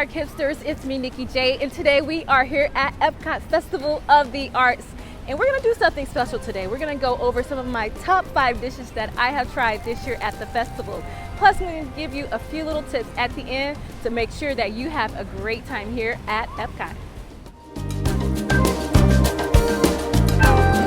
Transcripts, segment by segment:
Hipsters, it's me, Nikki J, and today we are here at Epcot Festival of the Arts. And we're gonna do something special today. We're gonna go over some of my top 5 dishes that I have tried this year at the festival. Plus, we're gonna give you a few little tips at the end to make sure that you have a great time here at Epcot.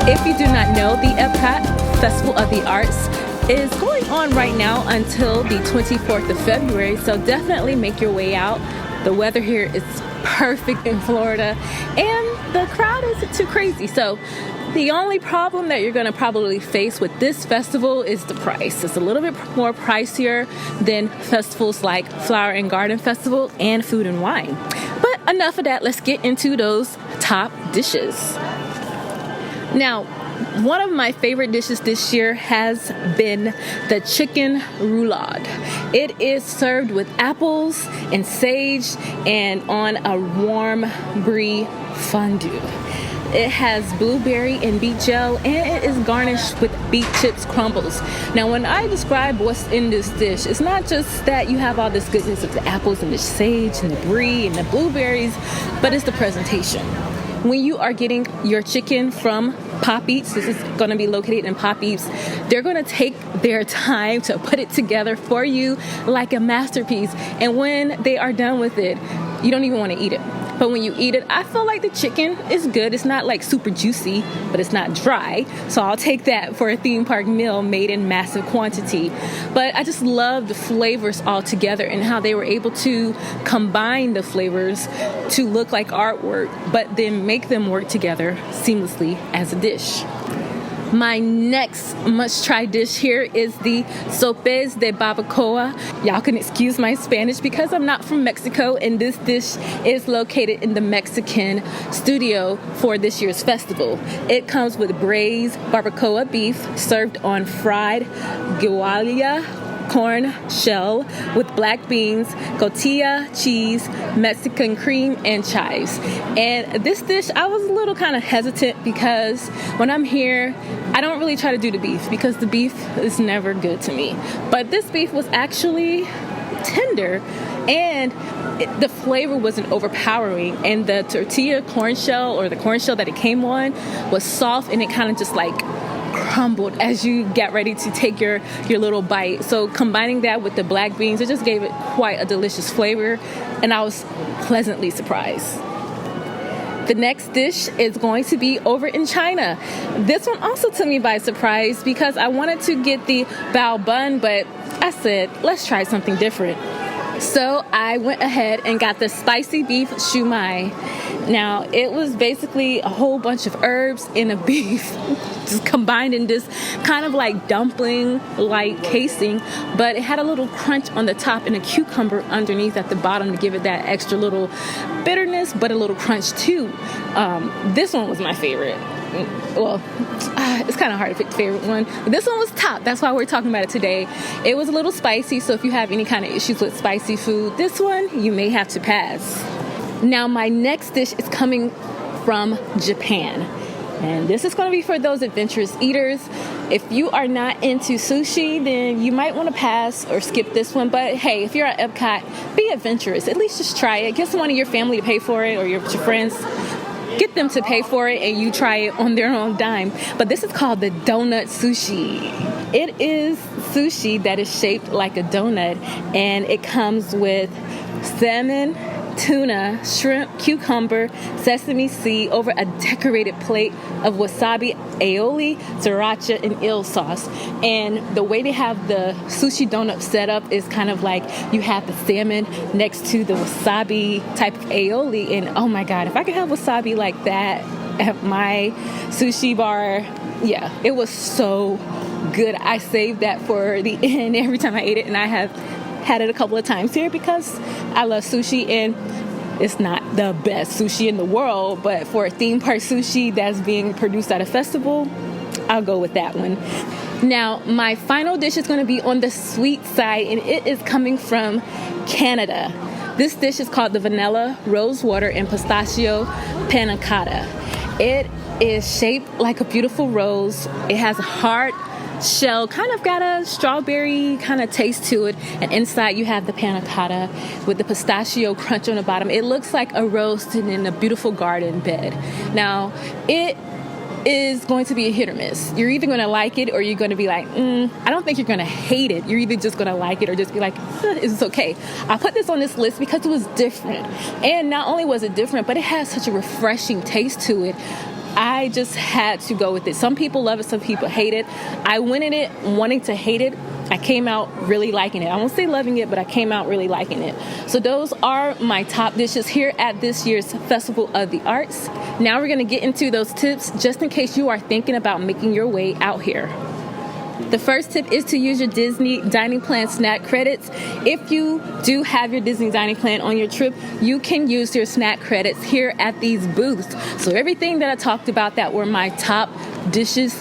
If you do not know, the Epcot Festival of the Arts is going on right now until the 24th of February, so definitely make your way out. The weather here is perfect in Florida and the crowd isn't too crazy. So the only problem that you're going to probably face with this festival is the price. It's a little bit more pricier than festivals like Flower and Garden Festival and Food and Wine. But enough of that, let's get into those top dishes. Now, one of my favorite dishes this year has been the chicken roulade. It is served with apples and sage and on a warm brie fondue. It has blueberry and beet gel, and it is garnished with beet chips crumbles. Now, when I describe what's in this dish, it's not just that you have all this goodness of the apples and the sage and the brie and the blueberries, but it's the presentation. When you are getting your chicken from Pop Eats, this is going to be located in Pop Eats, they're going to take their time to put it together for you like a masterpiece. And when they are done with it, you don't even want to eat it. But when you eat it, I feel like the chicken is good. It's not like super juicy, but it's not dry. So I'll take that for a theme park meal made in massive quantity. But I just love the flavors all together and how they were able to combine the flavors to look like artwork, but then make them work together seamlessly as a dish. My next must-try dish here is the SOPES de barbacoa. Y'all can excuse my Spanish because I'm not from Mexico, and this dish is located in the Mexican studio for this year's festival. It comes with braised barbacoa beef served on fried guajillo corn shell with black beans, cotija cheese, Mexican cream, and chives. And this dish, I was a little kind of hesitant because when I'm here, I don't really try to do the beef because the beef is never good to me. But this beef was actually tender and the flavor wasn't overpowering, and the tortilla corn shell, or the corn shell that it came on, was soft, and it kind of just like crumbled as you get ready to take your little bite. So combining that with the black beans, it just gave it quite a delicious flavor, and I was pleasantly surprised. The next dish is going to be over in China. This one also took me by surprise because I wanted to get the bao bun, but I said, let's try something different. So I went ahead and got the spicy beef shumai. Now, it was basically a whole bunch of herbs in a beef just combined in this kind of like dumpling-like casing, but it had a little crunch on the top and a cucumber underneath at the bottom to give it that extra little bitterness, but a little crunch too. This one was my favorite. Well, it's kind of hard to pick the favorite one. But this one was top. That's why we're talking about it today. It was a little spicy, so if you have any kind of issues with spicy food, this one you may have to pass. Now, my next dish is coming from Japan. And this is going to be for those adventurous eaters. If you are not into sushi, then you might want to pass or skip this one. But hey, if you're at Epcot, be adventurous. At least just try it. Get someone in your family to pay for it, or your friends. Get them to pay for it and you try it on their own dime. But this is called the donut sushi. It is sushi that is shaped like a donut, and it comes with salmon, tuna, shrimp, cucumber, sesame seed over a decorated plate of wasabi, aioli, sriracha, and eel sauce. And the way they have the sushi donut set up is kind of like you have the salmon next to the wasabi type of aioli. And oh my God, if I could have wasabi like that at my sushi bar, yeah, it was so good. I saved that for the end every time I ate it, and I have had it a couple of times here because I love sushi, and it's not the best sushi in the world, but for a theme park sushi that's being produced at a festival, I'll go with that one. Now, my final dish is going to be on the sweet side, and it is coming from Canada. This dish is called the vanilla, rose water, and pistachio panna cotta. It is shaped like a beautiful rose. It has hard shell kind of got a strawberry kind of taste to it, and inside you have the panna cotta with the pistachio crunch on the bottom. It looks like a rose sitting in a beautiful garden bed. Now, it is going to be a hit or miss. You're either going to like it or you're going to be like, I don't think you're going to hate it. You're either just going to like it or just be like, it's okay. I put this on this list because it was different. And not only was it different, but it has such a refreshing taste to it. I just had to go with it. Some people love it, some people hate it. I went in it wanting to hate it. I came out really liking it. I won't say loving it, but I came out really liking it. So those are my top dishes here at this year's Festival of the Arts. Now we're going to get into those tips just in case you are thinking about making your way out here. The first tip is to use your Disney Dining Plan snack credits. If you do have your Disney Dining Plan on your trip, you can use your snack credits here at these booths. So everything that I talked about that were my top dishes,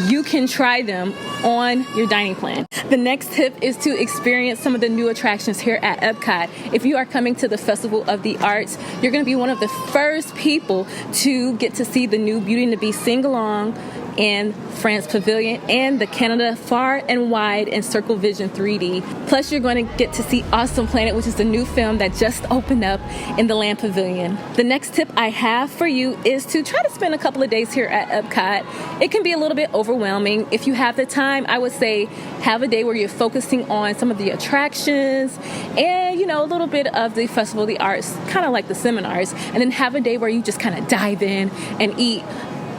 you can try them on your dining plan. The next tip is to experience some of the new attractions here at Epcot. If you are coming to the Festival of the Arts, you're going to be one of the first people to get to see the new Beauty and the Beast sing-along and France Pavilion and the Canada Far and Wide and Circle Vision 3D. Plus, you're going to get to see Awesome Planet, which is the new film that just opened up in the Land Pavilion. The next tip I have for you is to try to spend a couple of days here at Epcot. It can be a little bit overwhelming. If you have the time, I would say have a day where you're focusing on some of the attractions and, a little bit of the Festival of the Arts, kind of like the seminars, and then have a day where you just kind of dive in and eat.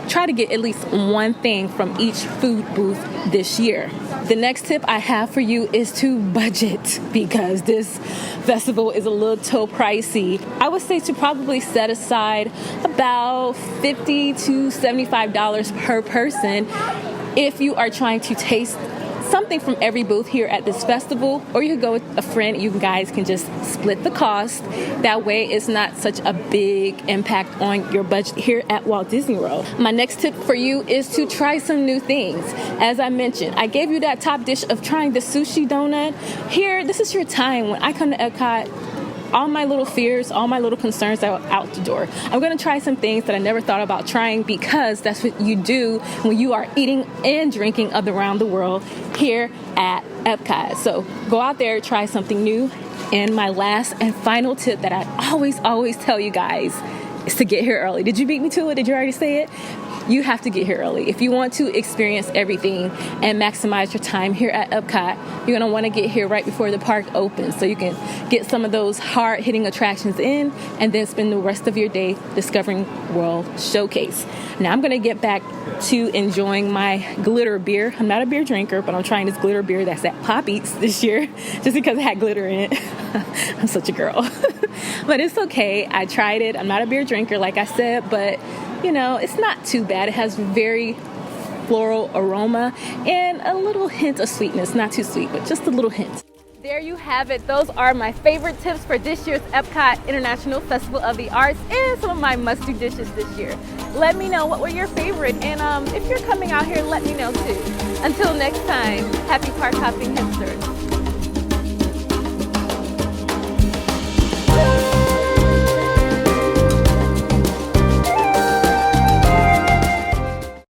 Try to get at least one thing from each food booth this year. The next tip I have for you is to budget, because this festival is a little pricey. I would say to probably set aside about $50 to $75 per person if you are trying to taste something from every booth here at this festival, or you could go with a friend. You guys can just split the cost. That way it's not such a big impact on your budget here at Walt Disney World. My next tip for you is to try some new things. As I mentioned, I gave you that top dish of trying the sushi donut. Here, this is your time. When I come to Epcot, all my little fears, all my little concerns are out the door. I'm going to try some things that I never thought about trying, because that's what you do when you are eating and drinking around the world here at Epcot. So go out there, try something new. And my last and final tip that I always tell you guys is to get here early. Did you beat me to it? Did you already say it? You have to get here early. If you want to experience everything and maximize your time here at Epcot, you're going to want to get here right before the park opens so you can get some of those hard-hitting attractions in and then spend the rest of your day discovering World Showcase. Now I'm going to get back to enjoying my glitter beer. I'm not a beer drinker, but I'm trying this glitter beer that's at Pop Eats this year just because it had glitter in it. I'm such a girl. But it's okay. I tried it. I'm not a beer drinker, like I said, but it's not too bad. It has very floral aroma and a little hint of sweetness. Not too sweet, but just a little hint. There you have it. Those are my favorite tips for this year's Epcot International Festival of the Arts and some of my must-do dishes this year. Let me know what were your favorite, and if you're coming out here, let me know too. Until next time, happy park hopping hipsters.